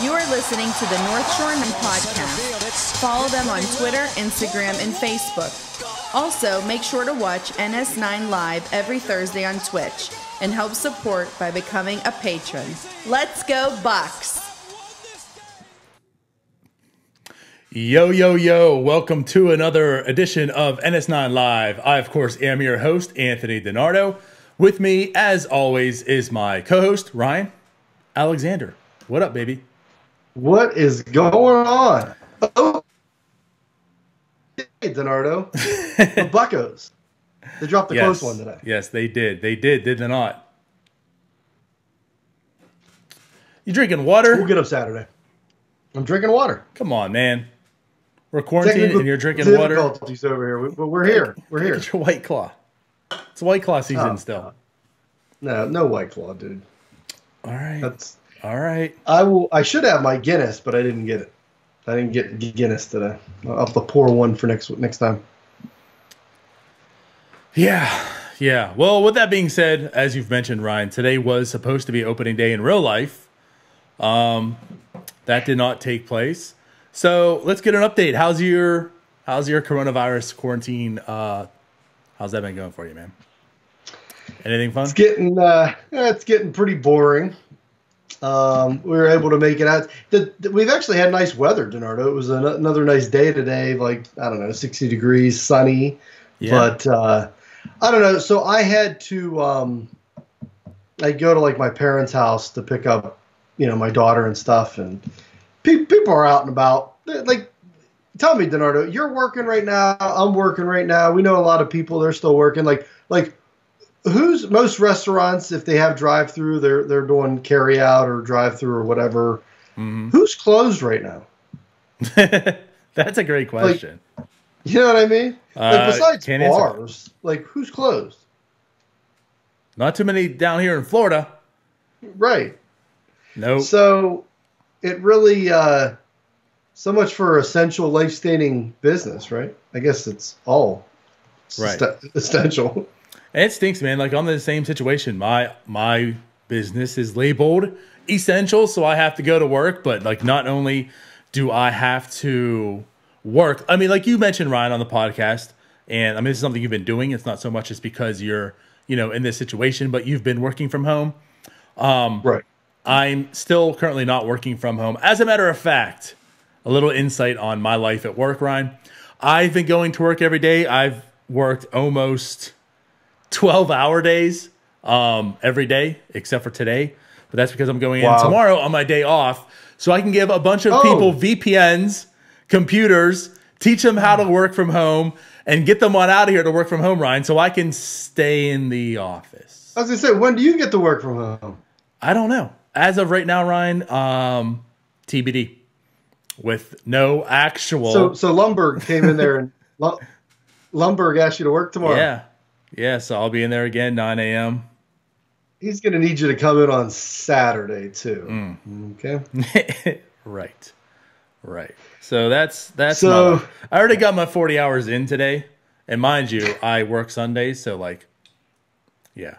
You are listening to the North Shore Men podcast. Follow them on Twitter, Instagram, and Facebook. Also, make sure to watch NS9 Live every Thursday on Twitch and help support by becoming a patron. Let's go, Bucks! Yo, yo, yo. Welcome to another edition of NS9 Live. I, of course, am your host, Anthony DiNardo. With me, as always, is my co-host, Ryan Alexander. What up, baby? What is going on? Oh, hey, DiNardo. The Buccos. They dropped the close one today. Yes, they did. They did they not? You drinking water? We'll get up Saturday. I'm drinking water. Come on, man. We're quarantined and you're drinking water. Difficulties over here, but we're here. We're here. Get your White Claw. It's White Claw season still. No White Claw, dude. All right. That's all right. I should have my Guinness, but I didn't get it. I didn't get Guinness today. I'll have to pour one for next time. Yeah. Well, with that being said, as you've mentioned, Ryan, today was supposed to be opening day in real life. That did not take place. So let's get an update. How's your coronavirus quarantine? How's that been going for you, man? Anything fun? It's getting pretty boring. We were able to make it out. We've actually had nice weather, DiNardo. It was another nice day today, like, I don't know, 60 degrees, sunny. Yeah. But I don't know. So I had to I go to like my parents' house to pick up, my daughter and stuff, and people are out and about. Like, tell me, DiNardo, you're working right now. I'm working right now. We know a lot of people. They're still working. Like. Who's most restaurants, if they have drive-through, they're doing carry-out or drive-through or whatever. Mm-hmm. Who's closed right now? That's a great question. Like, you know what I mean? Besides bars, who's closed? Not too many down here in Florida. Right. Nope. So it really, so much for essential life-sustaining business, right? I guess it's all essential. And it stinks, man. Like, I'm in the same situation. My business is labeled essential, so I have to go to work. But, like, not only do I have to work, I mean, like you mentioned, Ryan, on the podcast, and I mean, this is something you've been doing. It's not so much just because you're, in this situation, but you've been working from home. Right. I'm still currently not working from home. As a matter of fact, a little insight on my life at work, Ryan. I've been going to work every day. I've worked almost 12-hour days every day except for today, but that's because I'm going in tomorrow on my day off, so I can give a bunch of people VPNs, computers, teach them how to work from home, and get them on out of here to work from home, Ryan, so I can stay in the office. I was gonna say, when do you get to work from home? I don't know. As of right now, Ryan, TBD, with no actual. So Lumberg came in there and Lumberg asked you to work tomorrow. Yeah, so I'll be in there again, 9 a.m. He's going to need you to come in on Saturday, too. Okay? Right. So that's I already got my 40 hours in today. And mind you, I work Sundays, so, yeah.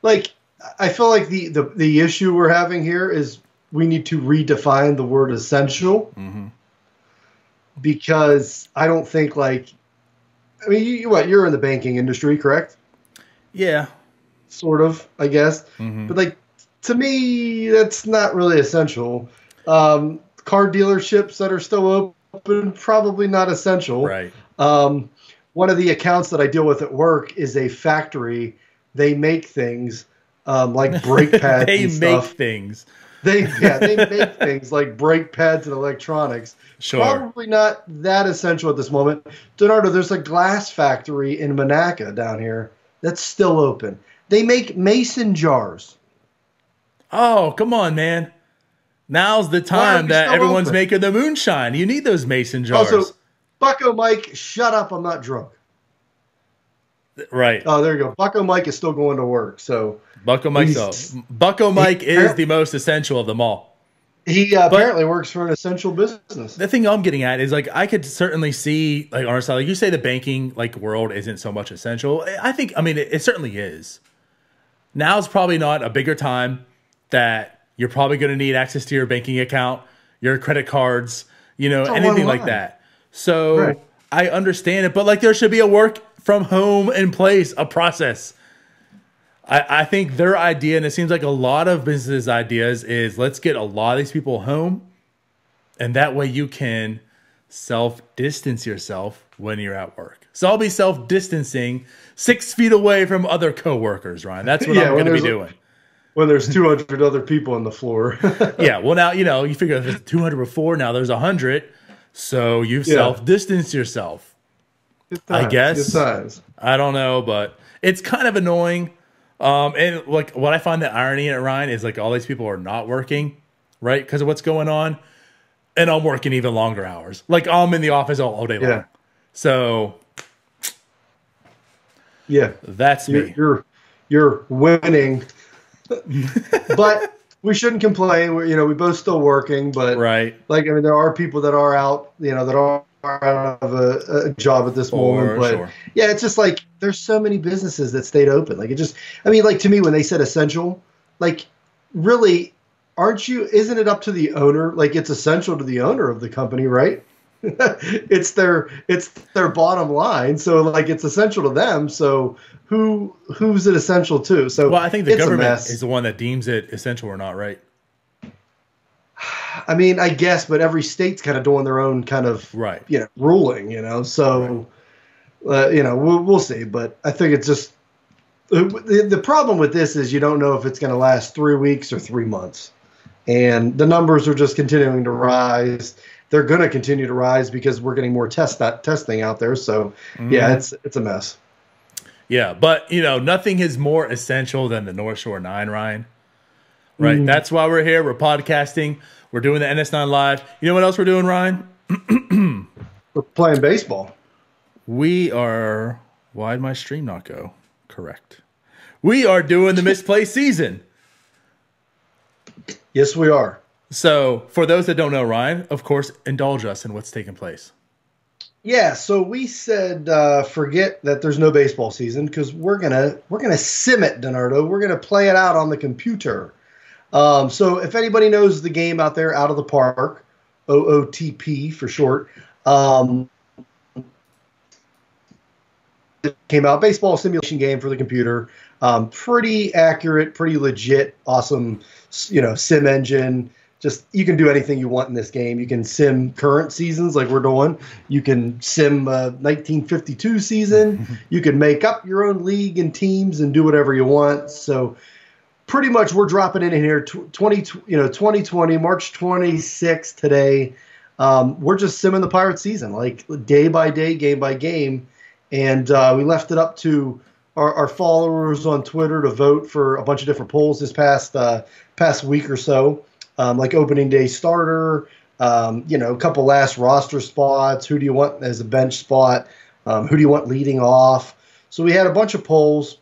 Like, I feel like the issue we're having here is we need to redefine the word essential. Mm-hmm. Because I don't think, I mean, you're in the banking industry, correct? Yeah. Sort of, I guess. Mm-hmm. But, to me, that's not really essential. Car dealerships that are still open, probably not essential. Right. One of the accounts that I deal with at work is a factory. They make things like brake pads and stuff. They make things. They make things like brake pads and electronics. Sure. Probably not that essential at this moment. DiNardo, there's a glass factory in Monaca down here that's still open. They make mason jars. Oh, come on, man. Now's the time that everyone's making the moonshine. You need those mason jars. Also, Bucko Mike, shut up. I'm not drunk. Right. Oh, there you go. Bucko Mike is still going to work. So Bucko Mike is the most essential of them all. He apparently works for an essential business. The thing I'm getting at is like I could certainly see like on our side, like you say, the banking like world isn't so much essential. I mean, it certainly is. Now's probably not a bigger time that you're probably going to need access to your banking account, your credit cards, anything like that. So right. I understand it, but like there should be a work from home in place, a process. I think their idea, and it seems like a lot of business ideas, is let's get a lot of these people home, and that way you can self-distance yourself when you're at work. So I'll be self-distancing 6 feet away from other coworkers, Ryan. That's what I'm going to be doing. When there's 200 other people on the floor. Yeah, well now, you figure if there's 200 before, now there's 100, so you've self-distanced yourself. I guess. I don't know, but it's kind of annoying. And like what I find the irony in it, Ryan, is like all these people are not working, right? Because of what's going on. And I'm working even longer hours. Like I'm in the office all day long. So yeah, that's me. You're winning. But we shouldn't complain. We both still working, but right. Like, I mean, there are people that are out, that are out of a job at this moment, but yeah, it's just like there's so many businesses that stayed open. Like like to me when they said essential, like really, isn't it up to the owner? Like it's essential to the owner of the company, right? it's their bottom line, so like it's essential to them. So who's it essential to? So well, I think the government is the one that deems it essential or not, right? I mean, I guess, but every state's kind of doing their own kind of ruling, So, we'll see. But I think it's just the problem with this is you don't know if it's going to last 3 weeks or 3 months, and the numbers are just continuing to rise. They're going to continue to rise because we're getting more testing out there. So, yeah, it's a mess. Yeah, but nothing is more essential than the North Shore 9, Ryan. Right, that's why we're here. We're podcasting. We're doing the NS9 Live. You know what else we're doing, Ryan? We're playing baseball. We are... Why'd my stream not go? Correct. We are doing the Misplaced season. Yes, we are. So, for those that don't know, Ryan, of course, indulge us in what's taking place. Yeah, so we said forget that there's no baseball season because we're gonna sim it, DiNardo. We're gonna play it out on the computer. So if anybody knows the game out there, Out of the Park, OOTP for short, it came out, baseball simulation game for the computer, pretty accurate, pretty legit, awesome, sim engine. Just you can do anything you want in this game. You can sim current seasons like we're doing. You can sim 1952 season. You can make up your own league and teams and do whatever you want. So pretty much we're dropping in here 2020, March 26th today. We're just simming the Pirates season, like day by day, game by game. And we left it up to our followers on Twitter to vote for a bunch of different polls this past week or so, like opening day starter, a couple last roster spots. Who do you want as a bench spot? Who do you want leading off? So we had a bunch of polls,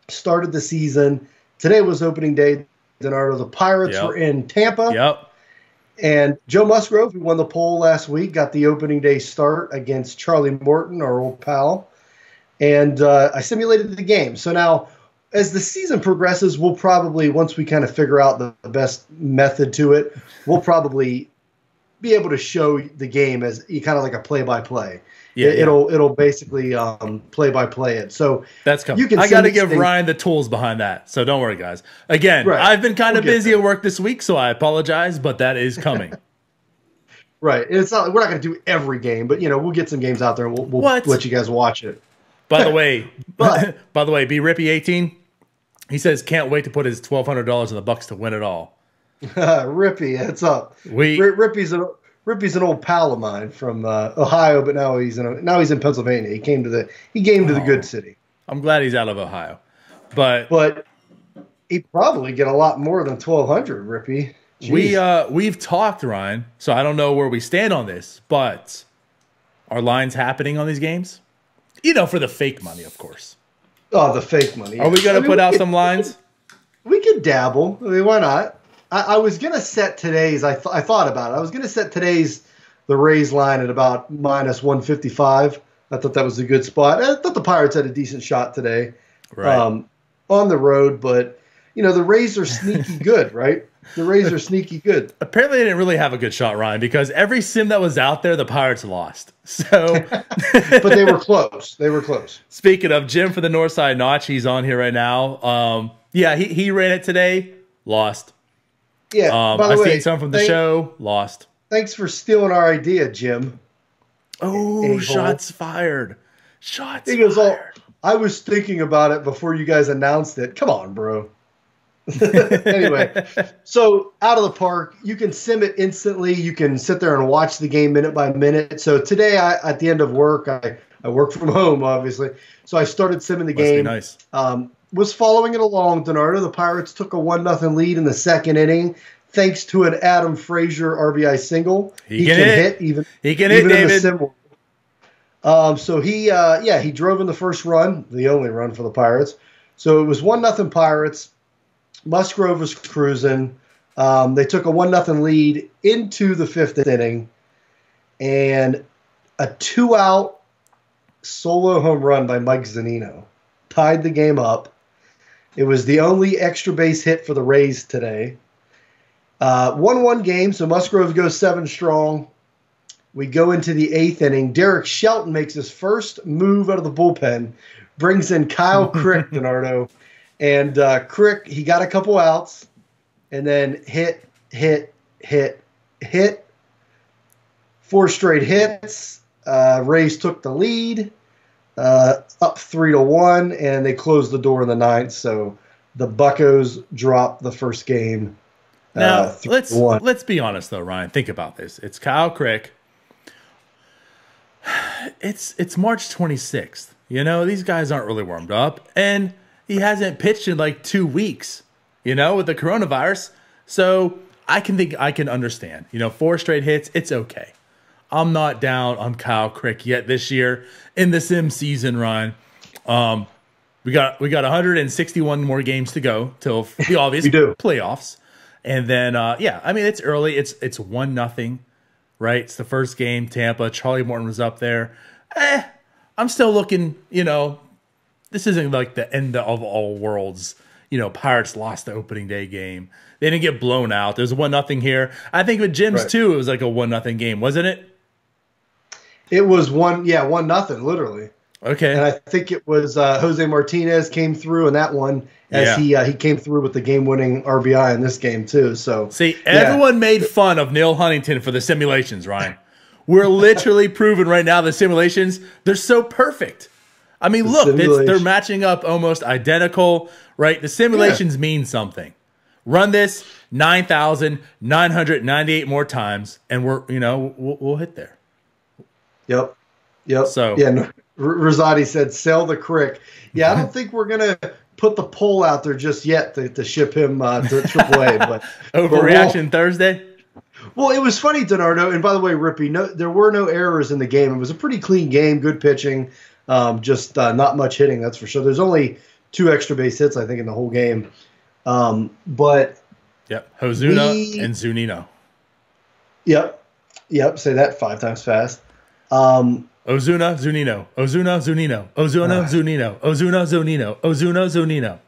started the season. Today was opening day. DiNardo, the Pirates were in Tampa. Yep. And Joe Musgrove, who won the poll last week, got the opening day start against Charlie Morton, our old pal. And I simulated the game. So now, as the season progresses, we'll probably, once we kind of figure out the best method to it, we'll probably be able to show the game as kind of like a play-by-play. Yeah, it'll basically play-by-play it. So that's coming. I got to give Ryan the tools behind that. So don't worry, guys. Again, right. I've been kind of busy at work this week, so I apologize, but that is coming. Right. It's not. We're not going to do every game, but we'll get some games out there and we'll let you guys watch it. By the way, B Rippy 18, he says can't wait to put his $1,200 in the Bucks to win it all. Rippy, heads up. Rippy's an old pal of mine from Ohio, but now he's in Pennsylvania. He came to the good city. I'm glad he's out of Ohio, but he'd probably get a lot more than 1,200. Rippy, jeez. We've talked, Ryan. So I don't know where we stand on this, but are lines happening on these games? For the fake money, of course. Oh, the fake money. Are we going to put out some lines? We could dabble. I mean, why not? I was gonna set today's. I thought about it. I was gonna set the Rays line at about -155. I thought that was a good spot. I thought the Pirates had a decent shot today, Right. on the road. But the Rays are sneaky good, right? The Rays are sneaky good. Apparently, they didn't really have a good shot, Ryan, because every sim that was out there, the Pirates lost. So, But they were close. They were close. speaking of Jim for the Northside Notch, he's on here right now. Yeah, he ran it today, lost. Yeah. By the I've way, seen some from the show, lost. Thanks for stealing our idea, Jim. Oh, A-hole. shots fired. Shots He goes, "Oh, fired. I was thinking about it before you guys announced it." Come on, bro. Anyway, so out of the park, you can sim it instantly. You can sit there and watch the game minute by minute. So today, at the end of work, I work from home, obviously. So I started simming the game. Nice. Was following it along, DiNardo. The Pirates took a 1-0 lead in the second inning, thanks to an Adam Frazier RBI single. He can hit. Even He can hit, in the David. sim world. So he drove in the first run, the only run for the Pirates. So it was 1-0 Pirates. Musgrove was cruising. They took a 1-0 lead into the fifth inning, and a 2-out solo home run by Mike Zunino tied the game up. It was the only extra base hit for the Rays today. 1-1 game, so Musgrove goes 7 strong. We go into the 8th inning. Derek Shelton makes his first move out of the bullpen, brings in Kyle Crick, DiNardo. And Crick, he got a couple outs, and then hit. 4 straight hits. Rays took the lead, up 3-1, and they closed the door in the 9th. So the Buccos dropped the first game. Now, 3-1. let's be honest, though, Ryan. Think about this. It's Kyle Crick. It's March 26th. These guys aren't really warmed up, and he hasn't pitched in like 2 weeks, with the coronavirus. So I can understand, 4 straight hits. It's okay. I'm not down on Kyle Crick yet this year in the sim season, Ryan. We got 161 more games to go till the obvious playoffs. And then, it's early. It's 1-0, right? It's the first game. Tampa. Charlie Morton was up there. I'm still looking, this isn't like the end of all worlds. Pirates lost the opening day game. They didn't get blown out. There's 1-0 here. I think with Jim's too, it was like a 1-0 game, wasn't it? It was 1-0, literally. Okay. And I think it was Jose Martinez came through in that one as he came through with the game-winning RBI in this game too. So see, everyone made fun of Neil Huntington for the simulations, Ryan. We're literally proving right now the simulations, they're so perfect. I mean, look, they're matching up almost identical, right? The simulations mean something. Run this 9,998 more times, and we'll hit there. Yep. So Rosati said, "Sell the Crick." Yeah, I don't think we're gonna put the poll out there just yet to ship him to AAA. But overreaction Thursday. Well, it was funny, DiNardo. And by the way, Rippy, there were no errors in the game. It was a pretty clean game, good pitching, just not much hitting. That's for sure. There's only 2 extra base hits, I think, in the whole game. But Ozuna and Zunino. Yep. Say that 5 times fast. Ozuna, Zunino. Ozuna, Zunino. Ozuna, Zunino. Ozuna, Zunino. Ozuna, Zunino.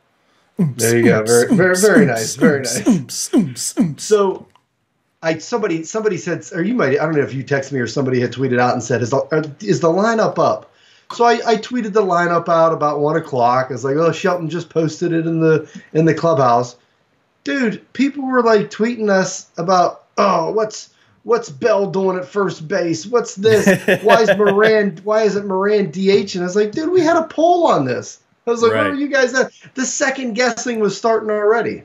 There you go. Very nice. Very nice. So, somebody said, or you might, I don't know if you texted me or somebody had tweeted out and said, is the lineup up? So I tweeted the lineup out about 1:00. I was like, oh, Shelton just posted it in the clubhouse. Dude, people were like tweeting us about, oh, what's Bell doing at first base? What's this? Why isn't Moran DH? And I was like, dude, we had a poll on this. I was like, where were you guys at? The second guessing was starting already.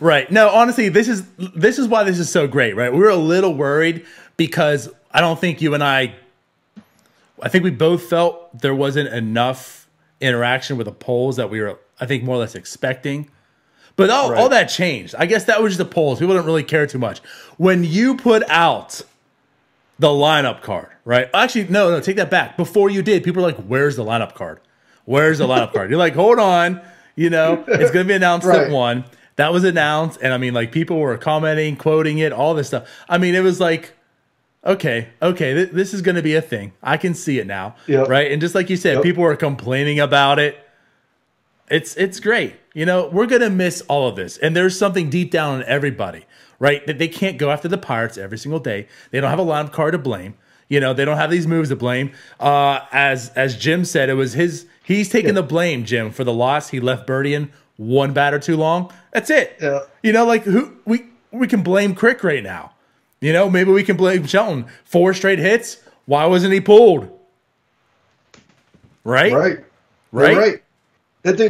Right. No, honestly, this is why this is so great, right? We were a little worried because I don't think you and I think we both felt there wasn't enough interaction with the polls that we were, I think, more or less expecting. But all that changed. I guess that was just the polls. People didn't really care too much. When you put out the lineup card, right? Actually, no, take that back. Before you did, people were like, where's the lineup card? Where's the lineup card? You're like, hold on. You know, it's going to be announced Right. at 1. That was announced, and I mean, like, people were commenting, quoting it, all this stuff. I mean, it was like, okay, this is going to be a thing. I can see it now, Yep. right? And just like you said, people were complaining about it. It's great. You know, we're going to miss all of this, and there's something deep down in everybody, right? That they can't go after the Pirates every single day. They don't have a lineup card to blame. You know, they don't have these moves to blame. As Jim said, it was he's taking the blame, Jim, for the loss. He left Birdie in one batter too long. That's it. Yeah. You know, like we can blame Crick right now. You know, maybe we can blame Shelton. 4 straight hits. Why wasn't he pulled? Right? Right.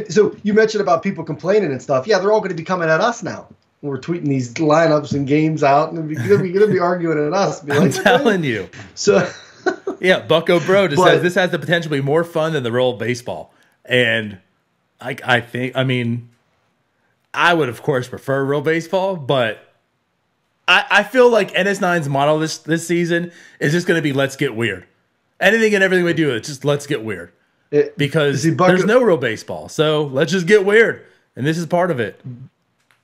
So you mentioned about people complaining and stuff. Yeah, they're all going to be coming at us now. We're tweeting these lineups and games out, and they're going to be arguing at us. Be I'm like, telling you. So, yeah, Bucko Bro just says this has the potential to be more fun than the real baseball. And I think, I mean, I would, of course, prefer real baseball, but I feel like NS9's model this season is just going to be let's get weird. Anything and everything we do, it's just let's get weird. Because there's no real baseball. So let's just get weird. And this is part of it.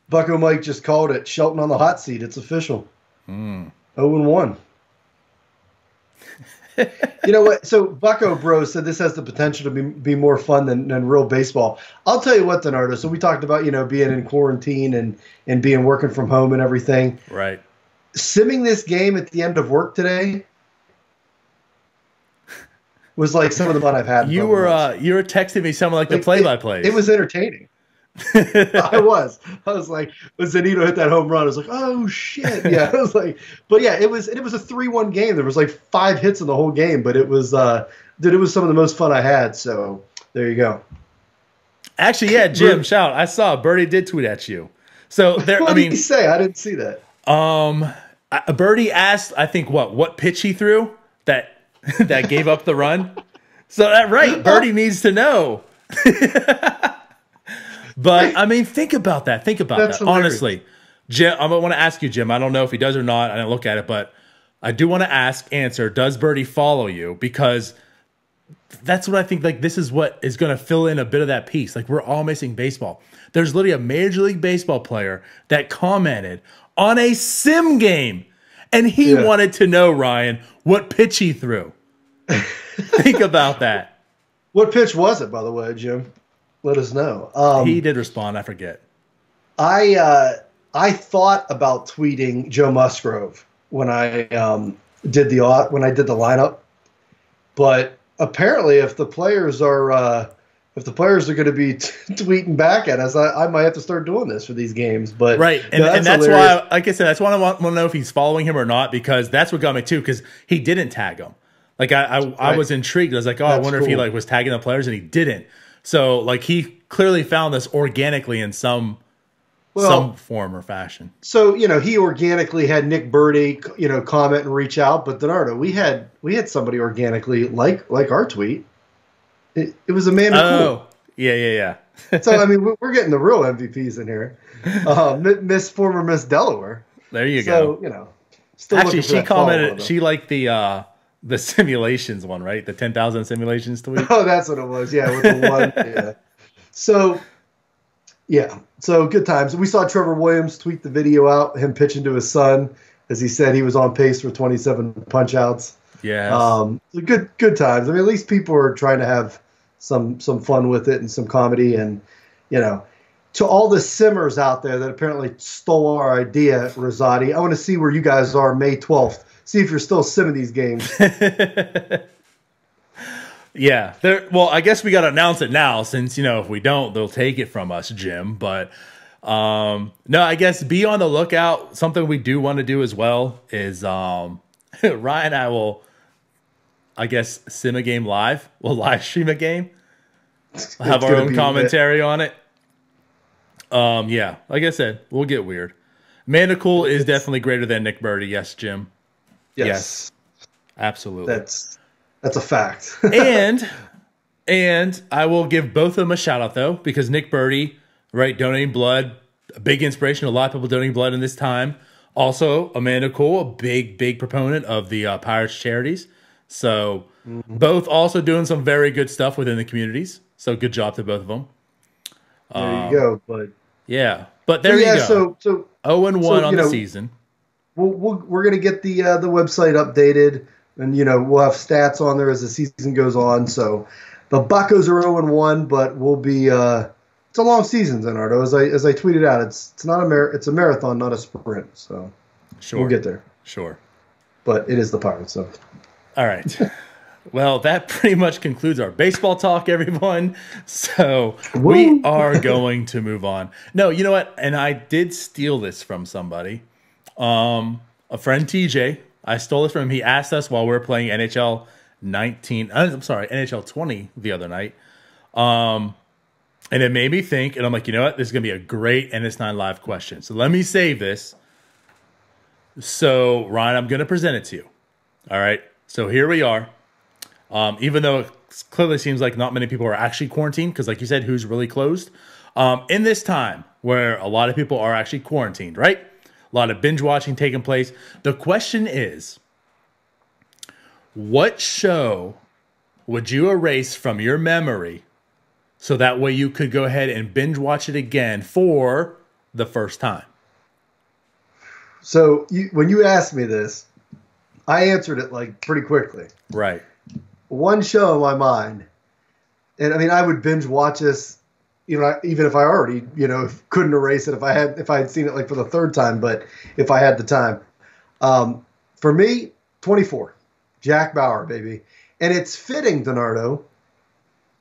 Bucko Mike just called it Shelton on the hot seat. It's official. 0-1. You know what? So Bucko Bro said this has the potential to be more fun than real baseball. I'll tell you what, DiNardo. So we talked about, you know, being in quarantine and being working from home and everything. Right. Simming this game at the end of work today was like some of the fun I've had. You were texting me some of like the play-by-plays. It was entertaining. I was like, when Zanito hit that home run, I was like, oh shit. Yeah. I was like, but yeah, it was a 3-1 game. There was like 5 hits in the whole game, but it was some of the most fun I had. So there you go. Actually, yeah, Jim, shout. I saw Birdie did tweet at you. So there, What I mean, did he say? I didn't see that. Birdie asked, I think what pitch he threw that gave up the run. So that right, Birdie needs to know. But I mean, think about that. Think about That's that. hilarious. Honestly, Jim, I want to ask you, Jim. I don't know if he does or not. I didn't look at it, but I do want to answer. Does Birdie follow you? Because that's what I think. Like, this is what is going to fill in a bit of that piece. Like, we're all missing baseball. There's literally a Major League Baseball player that commented on a sim game, and he wanted to know, Ryan, what pitch he threw. Think about that. What pitch was it, by the way, Jim? Let us know. He did respond. I forget. I thought about tweeting Joe Musgrove when I did the lineup, but apparently, if the players are going to be tweeting back at us, I might have to start doing this for these games. But right, and that's why, like I said, that's why I want to know if he's following him or not, because that's what got me too. Because he didn't tag him. Like I was intrigued. I was like, oh, I wonder if he like was tagging the players, and he didn't. So like he clearly found this organically in some form or fashion. So, you know, he organically had Nick Birdie, you know, comment and reach out, but DiNardo, we had somebody organically like our tweet. It was Amanda Cool. Oh, yeah. So I mean, we're getting the real MVPs in here. Former Miss Delaware. There you go. go. You know, still actually, she commented. follow, she liked the simulations one, right? The 10,000 simulations tweet. Oh, that's what it was. Yeah, with the one. Yeah. So good times. We saw Trevor Williams tweet the video out, him pitching to his son, as he said he was on pace for 27 punch outs. Yeah. Good times. I mean, at least people are trying to have some fun with it and some comedy. And, you know, to all the simmers out there that apparently stole our idea, Rosati, I want to see where you guys are May 12th. See if you're still simming these games. Yeah. Well, I guess we got to announce it now, since, you know, if we don't, they'll take it from us, Jim. But no, I guess be on the lookout. Something we do want to do as well is Ryan and I will, I guess, sim a game live. We'll live stream a game. We'll have our own commentary on it. Yeah, like I said, we'll get weird. Amanda Cool is definitely greater than Nick Birdie. Yes, Jim. Yes. Absolutely. That's a fact. and I will give both of them a shout out though, because Nick Birdie, right, donating blood, a big inspiration. A lot of people donating blood in this time. Also, Amanda Cool, a big proponent of the Pirates charities. So both also doing some very good stuff within the communities. So good job to both of them. There you go. But yeah, but there you go. So 0-1 on the season. We're gonna get the website updated, and we'll have stats on there as the season goes on. So the Buccos are 0-1, but we'll be it's a long season, DiNardo. As I tweeted out, it's not it's a marathon, not a sprint. So sure, we'll get there. Sure, but it is the Pirates. So all right. Well, that pretty much concludes our baseball talk, everyone. So we are going to move on. No, you know what? And I did steal this from somebody. A friend, TJ. I stole this from him. He asked us while we were playing NHL 20 the other night. And it made me think, and I'm like, you know what? This is going to be a great NS9 Live question. So let me save this. So, Ryan, I'm going to present it to you. All right. So here we are. Even though it clearly seems like not many people are actually quarantined, because like you said, who's really closed? In this time where a lot of people are actually quarantined, right? A lot of binge watching taking place. The question is, what show would you erase from your memory so that way you could go ahead and binge watch it again for the first time? So when you asked me this, I answered it like pretty quickly. Right. One show in my mind, and I mean, I would binge watch this, even if I already, couldn't erase it if I had seen it like for the third time, but if I had the time. For me, 24, Jack Bauer, baby. And it's fitting, DiNardo,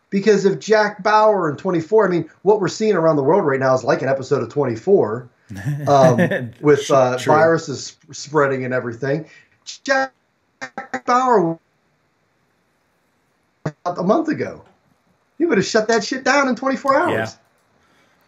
because if Jack Bauer and 24, I mean, what we're seeing around the world right now is like an episode of 24 with viruses spreading and everything. Jack Bauer a month ago. He would have shut that shit down in 24 hours.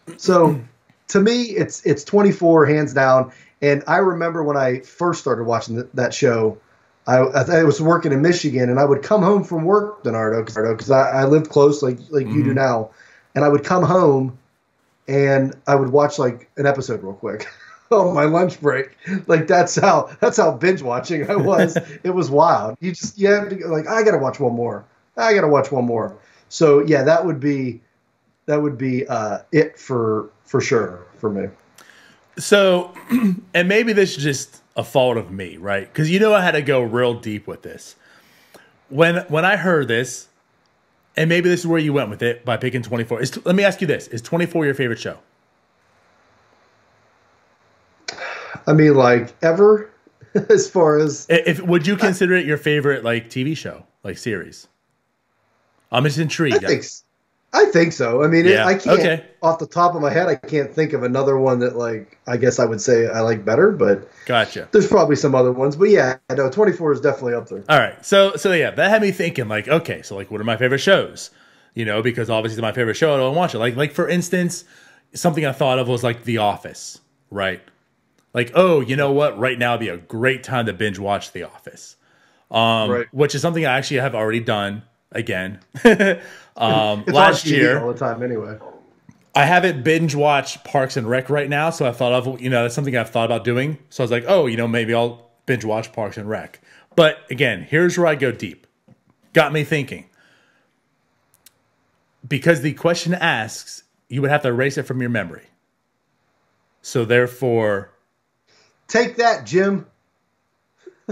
Yeah. So to me, it's 24 hands down. And I remember when I first started watching that show, I was working in Michigan, and I would come home from work, DiNardo, because I lived close like you do now. And I would come home and I would watch like an episode real quick on my lunch break. Like that's how binge watching I was. It was wild. You have to like, I got to watch one more. So yeah, that would be it for sure for me. So, and maybe this is just a fault of me, right? Because I had to go real deep with this. When I heard this, and maybe this is where you went with it by picking 24. Let me ask you this: is 24 your favorite show? I mean, like ever, as far as would you consider it your favorite like TV show, like series? I'm just intrigued. I think so. I mean, yeah. I can't off the top of my head. I can't think of another one that like I guess I would say I like better. But gotcha. There's probably some other ones. But yeah, I know 24 is definitely up there. All right. So yeah, that had me thinking like, okay, so like, what are my favorite shows? Because obviously my favorite show, I don't watch it. Like for instance, something I thought of was like The Office, right? Like, oh, you know what? Right now would be a great time to binge watch The Office, right. Which is something I actually have already done again. It's last on TV year all the time anyway. I haven't binge watched Parks and Rec right now, so I thought of that's something I've thought about doing. So I was like, oh, maybe I'll binge watch Parks and Rec. But again, here's where I go deep. Got me thinking. Because the question asks, you would have to erase it from your memory. So therefore, take that, Jim.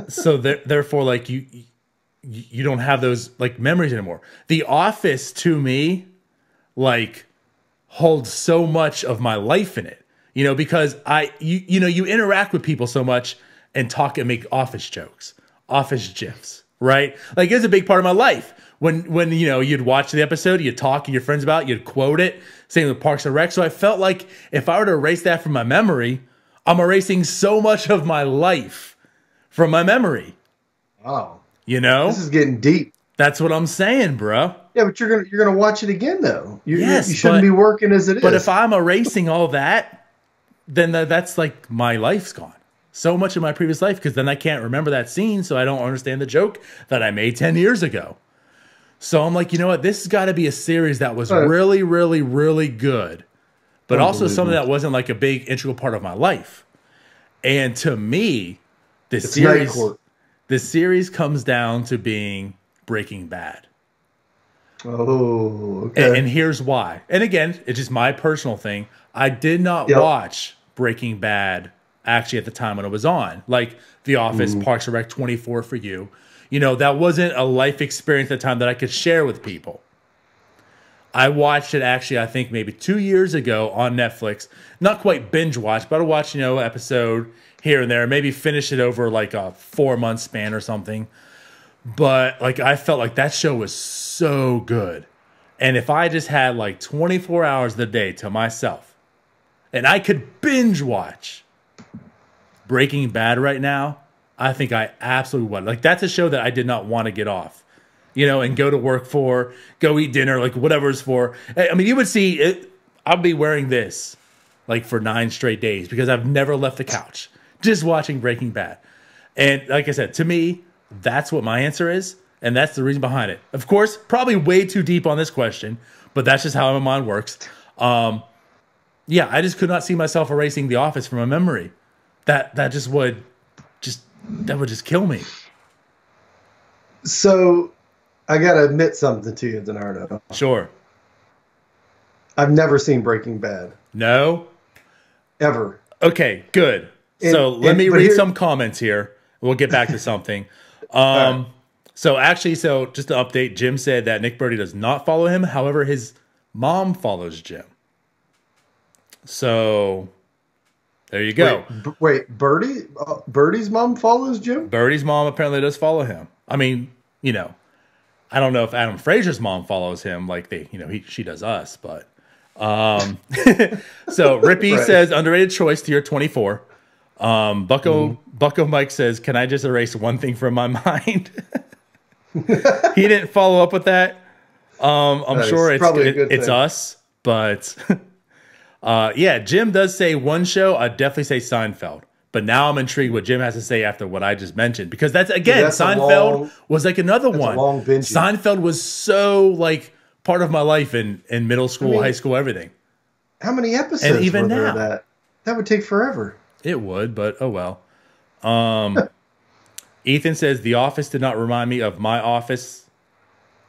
So therefore, like you don't have those like memories anymore. The Office to me, like, holds so much of my life in it. Because you interact with people so much and talk and make office jokes, office gifs, right? Like it's a big part of my life. When you'd watch the episode, you'd talk to your friends about it, you'd quote it. Same with Parks and Rec. So I felt like if I were to erase that from my memory, I'm erasing so much of my life from my memory. Wow. This is getting deep. That's what I'm saying, bro. Yeah, but you're gonna watch it again though. You shouldn't be working as it is. But if I'm erasing all that, then that's like my life's gone. So much of my previous life, because then I can't remember that scene, so I don't understand the joke that I made 10 years ago. So I'm like, you know what? This has got to be a series that was really, really, really good, but also something that wasn't like a big integral part of my life. And to me, the series comes down to being Breaking Bad. Oh, okay. And here's why. And again, it's just my personal thing. I did not Yep. watch Breaking Bad actually at the time when it was on. Like The Office, Parks and Rec, 24 for you. You know, that wasn't a life experience at the time that I could share with people. I watched it actually, I think maybe 2 years ago on Netflix. Not quite binge watch, but I watched, you know, episode here and there. Maybe finish it over like a 4-month span or something. But like I felt like that show was so good. And if I just had like 24 hours of the day to myself and I could binge watch Breaking Bad right now, I think I absolutely would. Like that's a show that I did not want to get off, you know, and go to work for, go eat dinner, like whatever it's for. I mean, you would see it. I'll be wearing this like for 9 straight days because I've never left the couch just watching Breaking Bad. And like I said, to me, that's what my answer is. And that's the reason behind it. Of course, probably way too deep on this question, but that's just how my mind works. Yeah, I just could not see myself erasing The Office from my memory. That would just kill me. So I gotta admit something to you, DiNardo. Sure. I've never seen Breaking Bad. No? Ever. Okay, good. So let me read some comments here. We'll get back to something. So just to update, Jim said that Nick Birdie does not follow him. However, his mom follows Jim. So there you go. Wait, Birdie's mom follows Jim? Birdie's mom apparently does follow him. I mean, you know, I don't know if Adam Frazier's mom follows him like she does us, but so Rippy says underrated choice tier 24. Bucko Mike says, can I just erase one thing from my mind? He didn't follow up with that. I'm sure it's us, but yeah, Jim does say one show. I'd definitely say Seinfeld. But now I'm intrigued what Jim has to say after what I just mentioned. Because Seinfeld was like another one. Long binge. Seinfeld was so like part of my life in middle school, high school, everything. How many episodes and even were now, there that would take forever. It would, but oh well. Ethan says, The Office did not remind me of my office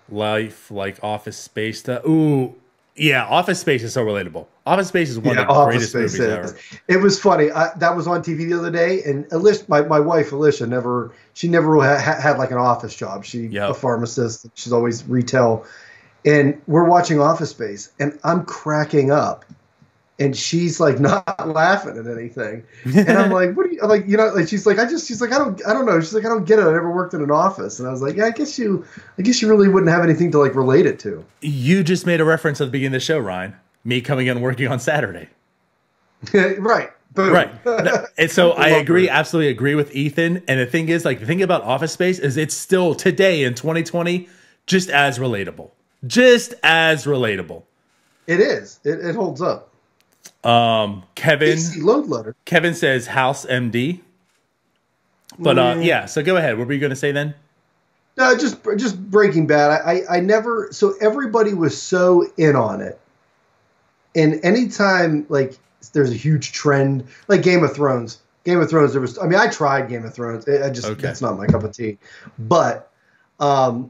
life, like Office Space. Ooh, yeah, Office Space is so relatable. Office Space is one of the greatest movies ever. It was funny. That was on TV the other day, and Alicia, my wife Alicia, never had like an office job. She a pharmacist. She's always retail, and we're watching Office Space, and I'm cracking up. And she's like not laughing at anything, and I'm like, "What are you like?" You know, like she's like, I don't know." She's like, "I don't get it. I never worked in an office." And I was like, "Yeah, I guess you really wouldn't have anything to like relate it to." You just made a reference at the beginning of the show, Ryan. Me coming in and working on Saturday. Right. Boom. Right. And so I absolutely agree with Ethan. And the thing is, like, the thing about Office Space is it's still today in 2020 just as relatable. Just as relatable. It is. It holds up. Kevin load Kevin says House MD. But yeah, so go ahead. What were you going to say then? No, just Breaking Bad. I never. So everybody was so in on it, and anytime like there's a huge trend, like Game of Thrones. There was. I mean, I tried Game of Thrones. That's not my cup of tea. But now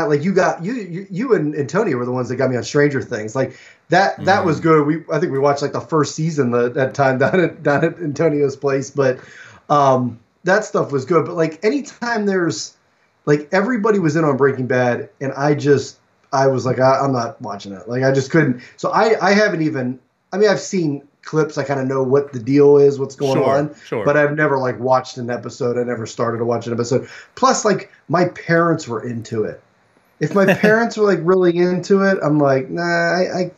like you and Antonio were the ones that got me on Stranger Things. Like that was good. I think we watched like the first season that time down at Antonio's place, but that stuff was good. But like anytime there's like everybody was in on Breaking Bad, and I was like I'm not watching it. Like I just couldn't. So I haven't even. I mean, I've seen clips. I kind of know what the deal is, what's going on. Sure. But I've never like watched an episode. I never started to watch an episode. Plus, like my parents were into it. If my parents were like really into it, I'm like, I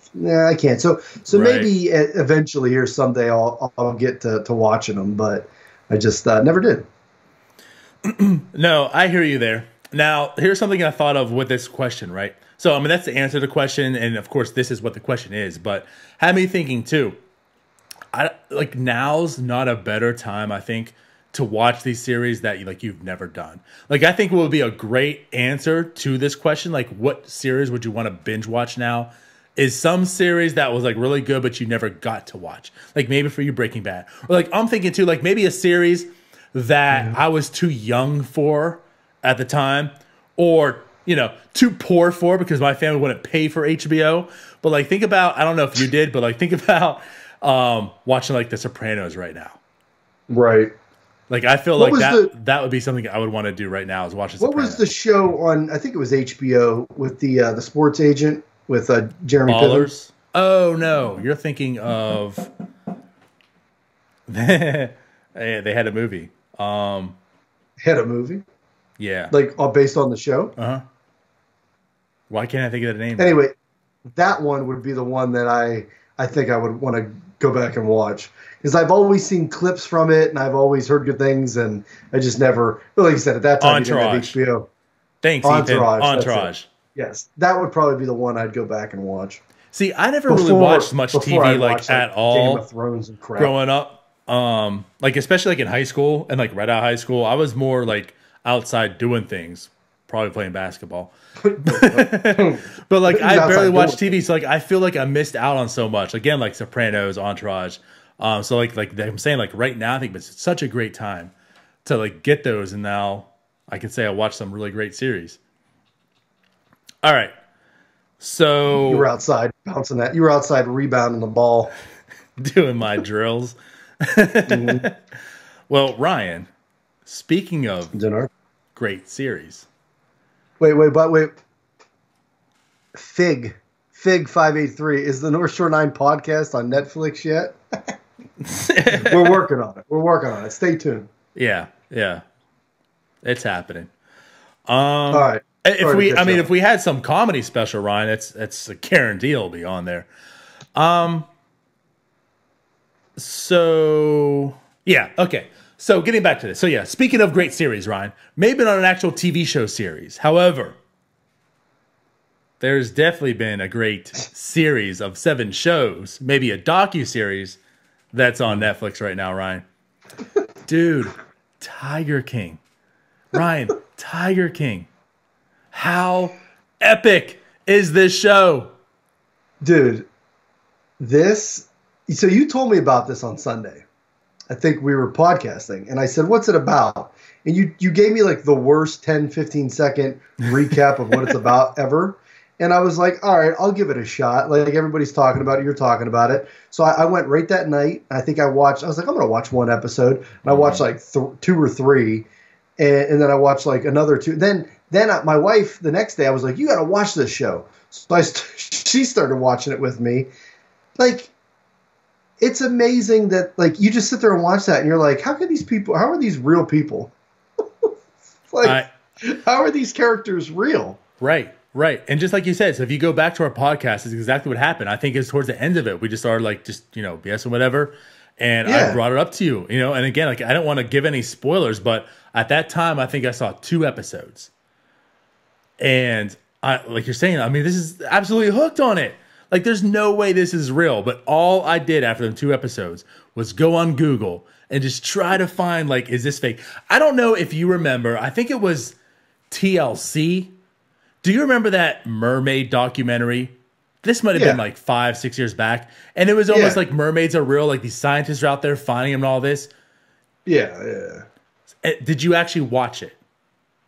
can't. So maybe eventually here someday I'll get to watching them, but I just never did. No, I hear you there. Now, here's something I thought of with this question, right? So, I mean, that's the answer to the question, and of course, this is what the question is. But had me thinking too. Now's not a better time, I think, to watch these series that you've never done. Like, I think what would be a great answer to this question, like what series would you want to binge watch now, is some series that was like really good but you never got to watch. Like maybe for you Breaking Bad. Or like I'm thinking too, like maybe a series that I was too young for at the time, or too poor for because my family wouldn't pay for HBO. But like, think about, I don't know if you did, but like, think about watching like The Sopranos right now. Right. Like, I feel like that would be something I would want to do right now is watch The Sopranos. What was the show on, I think it was HBO, with the sports agent with Jeremy Ballers? Piven? Oh, no. You're thinking of... they had a movie. Had a movie? Yeah. Like, based on the show? Uh-huh. Why can't I think of the name? Anyway, that one would be the one that I think I would want to go back and watch. Because I've always seen clips from it, and I've always heard good things, and I just never... Well, like you said, at that time, Entourage. You didn't have HBO. Thanks, Entourage. Ethan. Entourage. Yes, that would probably be the one I'd go back and watch. See, I never really watched much TV like at all Game of Thrones and crap. growing up. Like especially like in high school and like right out of high school, I was more like outside doing things, probably playing basketball. But like I barely watched TV, so like I feel like I missed out on so much. Again, like Sopranos, Entourage. So like I'm saying, like right now, I think it's such a great time to like get those, and now I can say I watched some really great series. All right. So you were outside bouncing that. You were outside rebounding the ball, doing my drills. Mm-hmm. Well, Ryan, speaking of great series. Wait. Fig 583 is the North Shore 9 podcast on Netflix yet? We're working on it. Stay tuned. Yeah, it's happening. All right. If we had some comedy special, Ryan, it's a guarantee it'll be on there. So yeah, okay. So getting back to this. So yeah, speaking of great series, Ryan, maybe not an actual TV show series. However, there's definitely been a great series of 7 shows, maybe a docu-series that's on Netflix right now, Ryan. Dude, Tiger King. Ryan, Tiger King. How epic is this show? Dude, so you told me about this on Sunday. I think we were podcasting, and I said, what's it about? And you gave me like the worst 10, 15 second recap of what it's about ever. And I was like, all right, I'll give it a shot. Like everybody's talking about it, you're talking about it. So I went right that night. I think I was like, I'm going to watch one episode. And I watched like 2 or 3. And then I watched like another 2. Then my wife, the next day, I was like, you got to watch this show. So she started watching it with me. Like, it's amazing that like you just sit there and watch that and you're like, how are these real people? Like, how are these characters real? Right. And just like you said, so if you go back to our podcast, it's exactly what happened. I think it's towards the end of it. We just started like, just, BS or whatever. And I brought it up to you, and again, like, I don't want to give any spoilers, but at that time, I think I saw 2 episodes. And like you're saying, I mean, this is absolutely hooked on it. Like, there's no way this is real. But all I did after the 2 episodes was go on Google and just try to find, like, is this fake? I don't know if you remember. I think it was TLC. Do you remember that mermaid documentary? This might have been like 5-6 years back. And it was almost like mermaids are real. Like, these scientists are out there finding them and all this. Yeah. Did you actually watch it?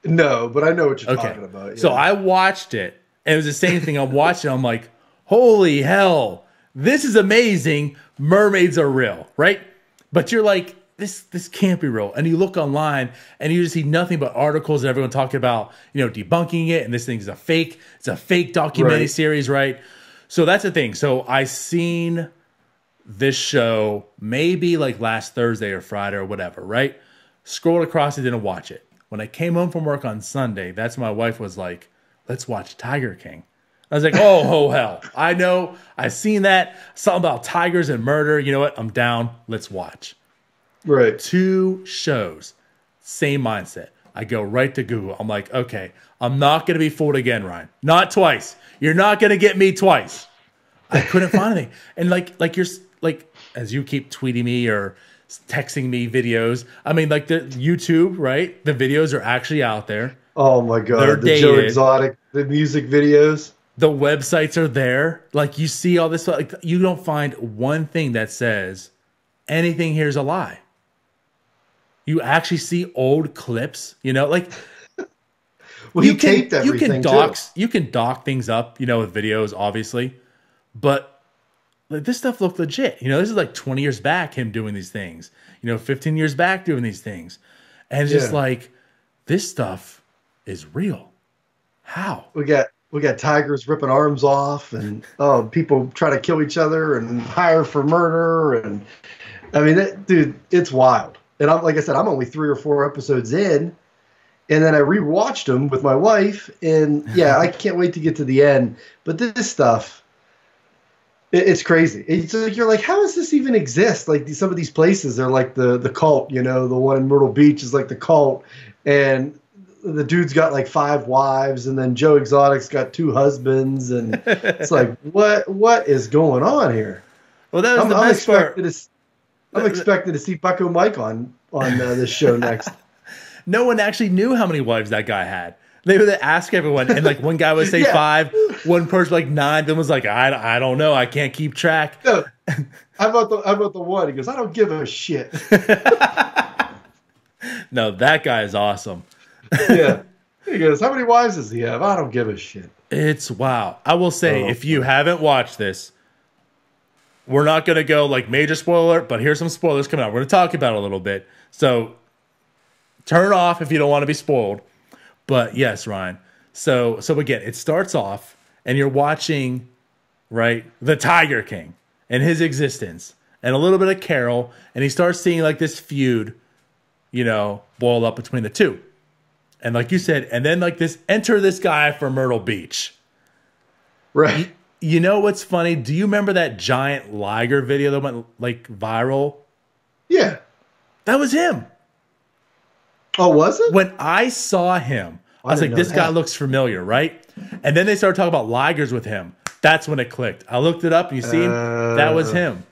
No, but I know what you're talking about. Yeah. So I watched it. And it was the same thing. I'm watching. I'm like, holy hell, this is amazing. Mermaids are real, right? But you're like, this can't be real. And you look online and you just see nothing but articles and everyone talking about, debunking it. And this thing is it's a fake documentary series, right? So that's the thing. So I seen this show maybe like last Thursday or Friday or whatever, right? Scrolled across it, didn't watch it. When I came home from work on Sunday, that's when my wife was like, let's watch Tiger King. I was like, oh, hell. I know. I've seen that. Something about tigers and murder. You know what? I'm down. Let's watch. Right. 2 shows. Same mindset. I go right to Google. I'm like, okay, I'm not going to be fooled again, Ryan. Not twice. You're not going to get me twice. I couldn't find anything. And like you're like, as you keep tweeting me or texting me videos, I mean, like the YouTube, right? The videos are actually out there. Oh my God. They're dated. Joe Exotic, the music videos. The websites are there. Like, you see all this, like, you don't find one thing that says anything here's a lie. You actually see old clips, like. Well, he taped everything you can dock things up, with videos, obviously, but like, this stuff looked legit. This is like 20 years back, him doing these things. 15 years back doing these things, and it's just like, this stuff is real. How? We got tigers ripping arms off, and people try to kill each other and hire for murder, and I mean, dude, it's wild. And like I said, I'm only 3 or 4 episodes in, and then I rewatched them with my wife, and I can't wait to get to the end. But this stuff, it's crazy. It's like, you're like, how does this even exist? Like some of these places are like the cult. The one in Myrtle Beach is like the cult, and the dude's got like 5 wives, and then Joe Exotic's got 2 husbands, and it's like, what is going on here? Well, that was the best part. I'm expecting to see Bucko Mike on this show next. No one actually knew how many wives that guy had. They would ask everyone, and like one guy would say 5, one person like 9, then was like, I don't know, I can't keep track. No, how about the one? He goes, I don't give a shit. No, that guy is awesome. Yeah. He goes, how many wives does he have? I don't give a shit. It's wow. I will say, if you haven't watched this, we're not going to go like major spoiler, but here's some spoilers coming out. We're going to talk about it a little bit. So turn off if you don't want to be spoiled. But yes, Ryan. So again, it starts off and you're watching, right, the Tiger King and his existence and a little bit of Carol. And he starts seeing like this feud, boil up between the two. And like you said, and then like enter this guy from Myrtle Beach. Right. You know what's funny? Do you remember that giant Liger video that went like viral? Yeah. That was him. Oh, was it? When I saw him, I was like, this guy looks familiar, right? And then they started talking about Ligers with him. That's when it clicked. I looked it up and you see him. That was him.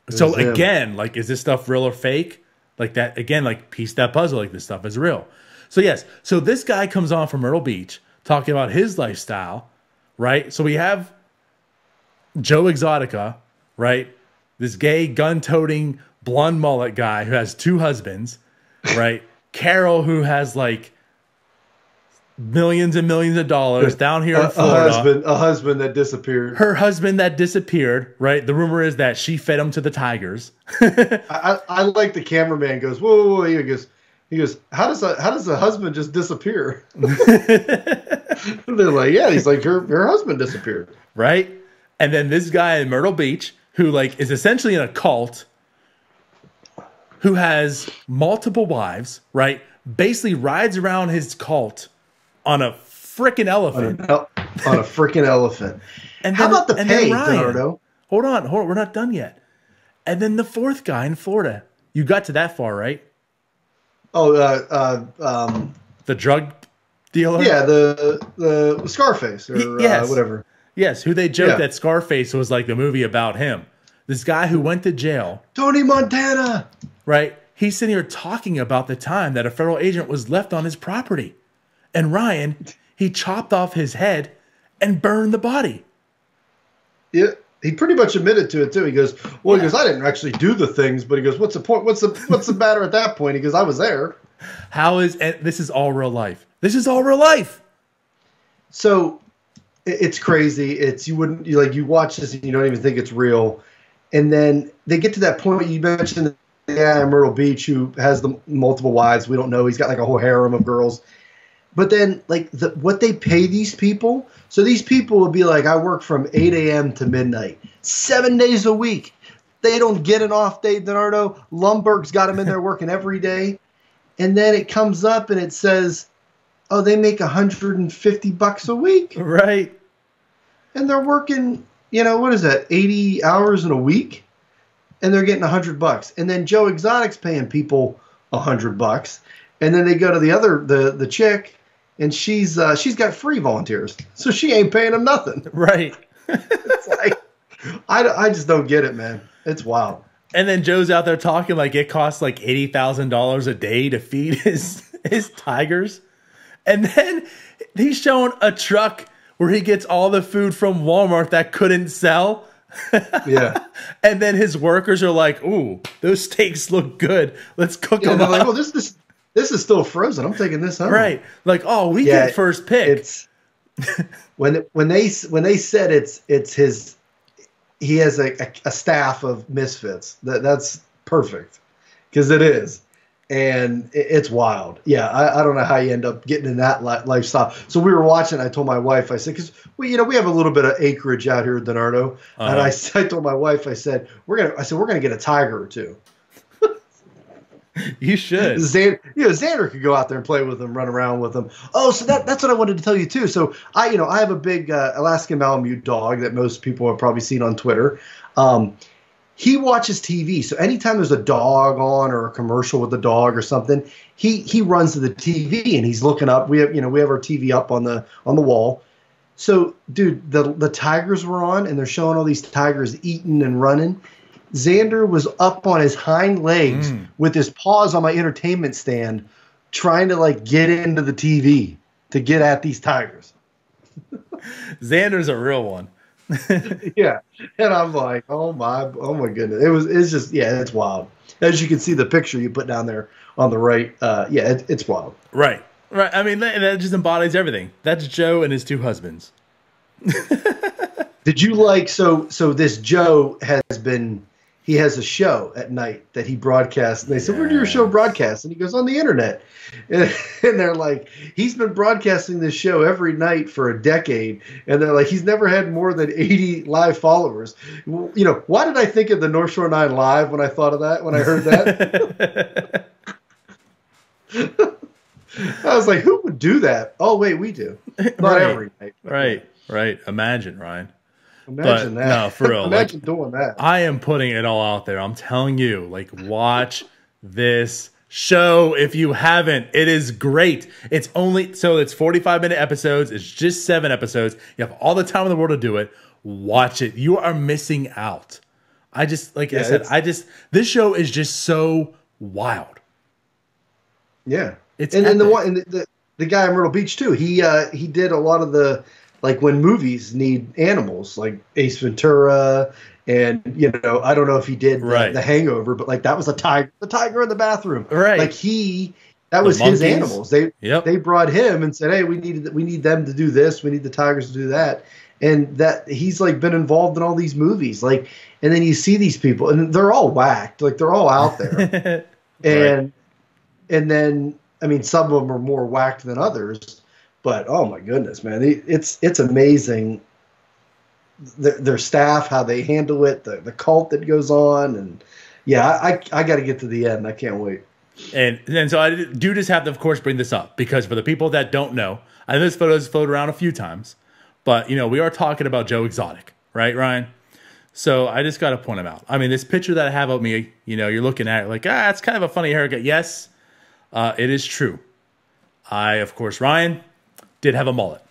So again, like, is this stuff real or fake? Like that, again, like piece that puzzle, like this stuff is real. So yes, so this guy comes on from Myrtle Beach talking about his lifestyle, right? So we have Joe Exotica, right? This gay, gun-toting, blonde mullet guy who has 2 husbands, right? Carol, who has like millions and millions of dollars down here in Florida. A husband that disappeared. Her husband that disappeared, right? The rumor is that she fed him to the tigers. I like the cameraman goes, whoa. He goes, how does a husband just disappear? They're like, yeah. He's like, her husband disappeared. Right? And then this guy in Myrtle Beach, who like is essentially in a cult, who has multiple wives, right? Basically rides around his cult on a freaking elephant. On a freaking elephant. And how about the pay, Ryan, DiNardo? Hold on, we're not done yet. And then the 4th guy in Florida. You got to that far, right? Oh, the drug dealer? Yeah, the Scarface or yes. Whatever. Yes, who they joked that Scarface was like the movie about him. This guy who went to jail. Tony Montana. Right? He's sitting here talking about the time that a federal agent was left on his property. And Ryan, he chopped off his head and burned the body. Yeah, he pretty much admitted to it too. He goes, well, he goes, I didn't actually do the things, but he goes, what's the point? What's the matter at that point? He goes, I was there. And this is all real life. This is all real life. So it's crazy. You watch this and you don't even think it's real. And then they get to that point you mentioned, Myrtle Beach, who has the multiple wives. We don't know. He's got like a whole harem of girls. But then like what they pay these people. So these people will be like, I work from 8 a.m. to midnight, 7 days a week. They don't get an off day, DiNardo. Lumberg's got them in there working every day. And then it comes up and it says, oh, they make $150 a week. Right. And they're working, what is that, 80 hours in a week? And they're getting $100. And then Joe Exotic's paying people $100. And then they go to the chick, and she's got free volunteers. So she ain't paying them nothing. Right. It's like, I just don't get it, man. It's wild. And then Joe's out there talking like it costs like $80,000 a day to feed his tigers. And then he's showing a truck where he gets all the food from Walmart that couldn't sell. Yeah. And then his workers are like, ooh, those steaks look good. Let's cook them up. Like, oh, this this is still frozen. I'm taking this home. Right. Like, oh, we get first pick. It's when they said it's his, he has a staff of misfits. That's perfect, because it is. And it's wild. Yeah, I don't know how you end up getting in that lifestyle. So we were watching. I told my wife, I said, because we have a little bit of acreage out here at DiNardo, and I told my wife, I said, we're gonna get a tiger or two. You should. Xander could go out there and play with them, run around with them. Oh, so that's what I wanted to tell you too. So I have a big Alaskan Malamute dog that most people have probably seen on Twitter. He watches TV, so anytime there's a dog on or a commercial with a dog or something, he runs to the TV and he's looking up. We have our TV up on the wall. So, dude, the tigers were on, and they're showing all these tigers eating and running. Xander was up on his hind legs with his paws on my entertainment stand, trying to get into the TV to get at these tigers. Xander's a real one. Yeah, and I'm like, oh my goodness, it's just it's wild. As you can see, the picture you put down there on the right, it's wild. Right. I mean, that just embodies everything. That's Joe and his two husbands. Did you like so this Joe he has a show at night that he broadcasts, and they said, where do your show broadcast? And he goes, on the internet. And they're like, he's been broadcasting this show every night for a decade. And they're like, he's never had more than 80 live followers. Why did I think of the North Shore 9 Live when I thought of that, when I heard that? I was like, who would do that? Oh, wait, we do. Not every night. Right. Imagine, Ryan. Imagine that. No, for real. Imagine doing that. I am putting it all out there. I'm telling you, watch this show if you haven't. It is great. It's 45-minute episodes. It's just 7 episodes. You have all the time in the world to do it. Watch it. You are missing out. I said, this show is just so wild. Yeah. It's and then the guy in Myrtle Beach too. He did a lot of the, when movies need animals, like Ace Ventura, and I don't know if he did the Hangover, but that was the tiger in the bathroom, right? That was his animals. They brought him and said, hey, we need them to do this, we need the tigers to do that, and that he's been involved in all these movies, and then you see these people and they're all whacked, they're all out there, and then I mean some of them are more whacked than others. But oh my goodness, man, it's amazing. Their staff, how they handle it, the cult that goes on, and I got to get to the end. I can't wait. And so I do just have to, of course, bring this up because for the people that don't know, I know this photo has floated around a few times, but we are talking about Joe Exotic, right, Ryan? So I just got to point him out. I mean, this picture that I have of me, you're looking at it it's kind of a funny haircut. Yes, it is true. I, of course, Ryan, did have a mullet.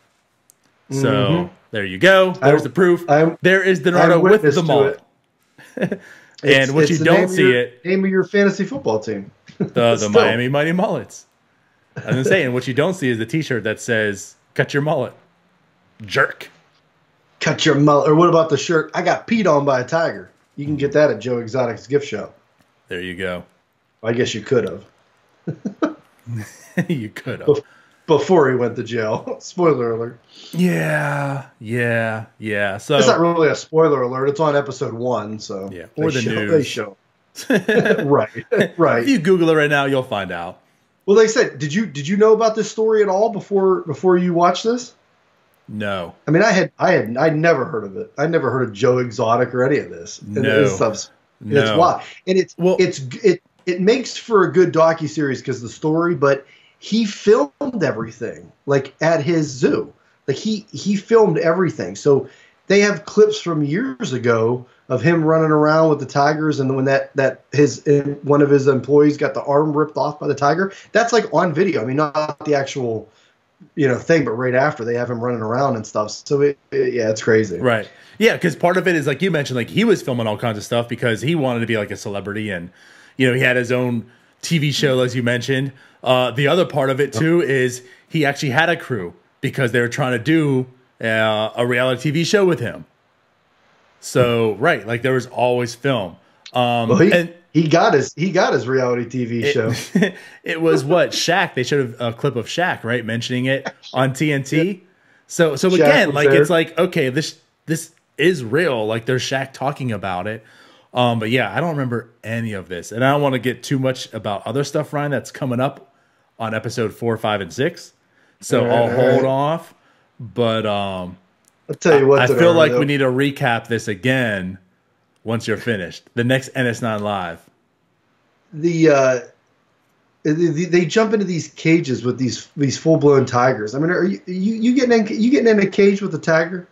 So there you go. There's the proof. There is DiNardo with the mullet. And what you don't see name of your fantasy football team. The Miami Mighty Mullets. I was saying, what you don't see is the t-shirt that says, cut your mullet. Jerk. Cut your mullet. Or what about the shirt? I got peed on by a tiger. You can get that at Joe Exotic's gift shop. There you go. I guess you could have. You could have. Before he went to jail. Spoiler alert. Yeah. So it's not really a spoiler alert. It's on episode 1, so or the news. They show. Right. If you Google it right now, you'll find out. Well, they said, did you know about this story at all before you watched this? No. I mean, I'd never heard of it. I never heard of Joe Exotic or any of this. No. It's wild. And it makes for a good docuseries because of the story, but he filmed everything at his zoo. He filmed everything. So they have clips from years ago of him running around with the tigers, and when one of his employees got the arm ripped off by the tiger. That's on video. I mean, not the actual thing, but right after they have him running around and stuff. So it's crazy. Right. Yeah, because part of it is you mentioned, he was filming all kinds of stuff because he wanted to be a celebrity, and he had his own TV show, as you mentioned. The other part of it too is he actually had a crew because they were trying to do a reality TV show with him. So there was always film. Well, He got his reality TV show. It was what Shaq. They showed a clip of Shaq, right, mentioning it on TNT. So again, like there. It's like, okay, this is real. Like there's Shaq talking about it. But yeah, I don't remember any of this, and I don't want to get too much about other stuff, Ryan, that's coming up on episode 4, 5, and 6. So I'll hold off. But I'll tell you what, I feel like we need to recap this again. Once you're finished, the next NS9 Live. They jump into these cages with these full blown tigers. I mean, are you getting in a cage with a tiger?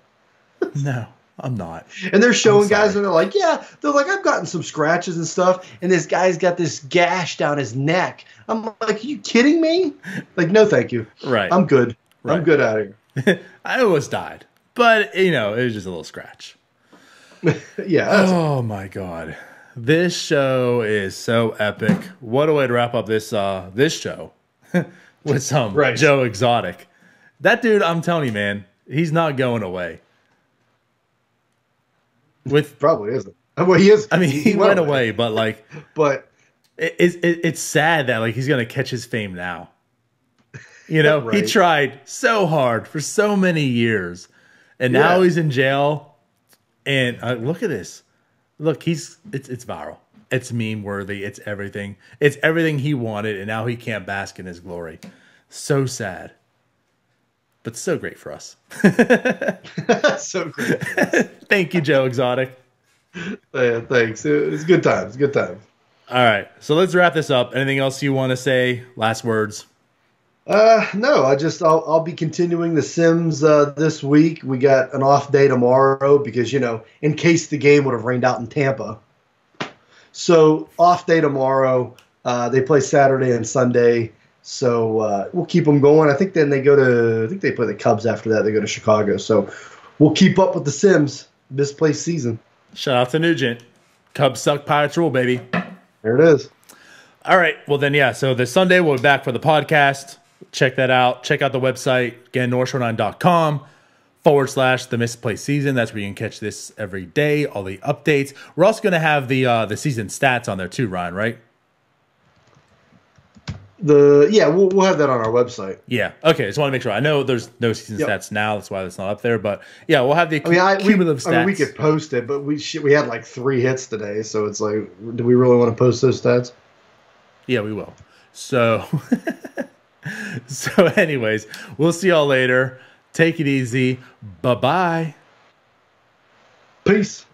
No, I'm not. And they're showing guys, and they're like, I've gotten some scratches and stuff, and this guy's got this gash down his neck. I'm like, are you kidding me? Like, no, thank you. Right. I'm good. Right. I'm good out of here. I almost died, but it was just a little scratch. Yeah. Oh my God, this show is so epic. What a way to wrap up this show with some Joe Exotic. That dude, I'm telling you, man, he's not going away. Probably isn't. Well, he is. I mean, he went away, but like, it's sad that like he's gonna catch his fame now. You know, He tried so hard for so many years, and now he's in jail. And look at this. Look, it's viral. It's meme worthy. It's everything. It's everything he wanted, and now he can't bask in his glory. So sad. But so great for us. So great. Thank you, Joe Exotic. Yeah, thanks. It's good times. Good times. All right. So let's wrap this up. Anything else you want to say? Last words? No, I'll be continuing The Sims this week. We got an off day tomorrow because, in case the game would have rained out in Tampa. So off day tomorrow. They play Saturday and Sunday. So we'll keep them going. I think then they play the Cubs after that. They go to Chicago. So we'll keep up with The Sims. Misplaced season. Shout out to Nugent. Cubs suck, Pirates rule, baby. There it is. All right. Well, then, yeah. So this Sunday we'll be back for the podcast. Check that out. Check out the website, again, northshore9.com/the Misplaced season. That's where you can catch this every day, all the updates. We're also going to have the season stats on there too, Ryan, right? We'll have that on our website. Yeah. Okay. Just want to make sure. I know there's no season stats now. That's why that's not up there. But yeah, we'll have the cumulative stats. I mean, we could post it, but we had like 3 hits today. So it's like, do we really want to post those stats? Yeah, we will. So... So anyways, we'll see y'all later. Take it easy. Bye-bye. Peace.